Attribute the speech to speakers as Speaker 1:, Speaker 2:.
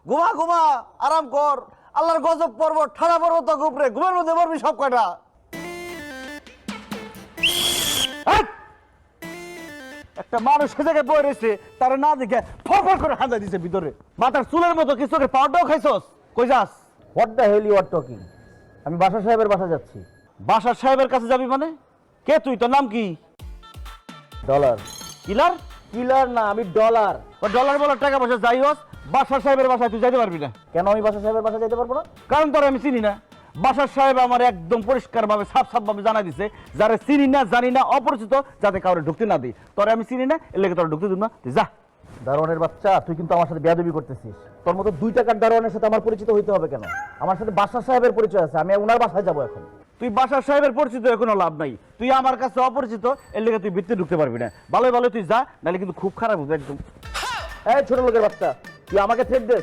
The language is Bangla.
Speaker 1: ঘুমা ঘুমা, আরাম কর। আল্লাহর গজব পর্ব, ঠাড়া পর্ব তো উপরে, ঘুমের মধ্যে পড়বি সব কয়টা। এই! একটা মানুষ সে জায়গায় বয়ে রয়েছে, তারা না দেখে ফর করে হাঁদা দিছে ভিতরে। মাথার চুলের মতো কিছু পাউডারও খাইছস? কই যাস?
Speaker 2: What the hell you are talking? আমি বাসা সাহেবের বাসা যাচ্ছি।
Speaker 1: বাসার সাহেবের কাছে যাবি মানে? কে তুই? তোর নাম কি?
Speaker 2: ডলার।
Speaker 1: কিলার?
Speaker 2: কিলার না, আমি ডলার।
Speaker 1: ও ডলার বলার টাকা পয়সা যাই হোস, বাসার সাহেবের বাসায় তুই যাইতে পারবি না।
Speaker 2: কেন আমি বাসা সাহেবের বাসা যেতে পারবো না?
Speaker 1: কারণ তোর আমি চিনি না। বাসার সাহেব আমার একদম পরিষ্কার ভাবে সাফ ভাবে জানাই দিছে, যারা চিনি না জানি না অপরিচিত যাতে কাউরে ঢুকতে না দিই। তোরে আমি চিনি না, এর লেগে তোর ঢুকতে দিব না, তুই যা।
Speaker 2: দারোয়ানের বাচ্চা, তুই কিন্তু আমার সাথে বেয়াদবি করতেছিস। তোর মতো 2 টাকার দারোয়ানের সাথে আমার পরিচিত হইতে হবে কেন? আমার সাথে বাসা সাহেবের পরিচয় আছে, আমি ওনার বাসায় যাবো এখন।
Speaker 1: তুই বাসার সাহেবের পরিচিত কোনো লাভ নাই, তুই আমার কাছে অপরিচিত, এর লেগে তুই ভিতরে ঢুকতে পারবি না। ভালো ভালো তুই যা, নাহলে কিন্তু খুব খারাপ হবে একদম।
Speaker 2: এই ছোট লোকের বাচ্চা, তুই আমাকে থ্রেট দে?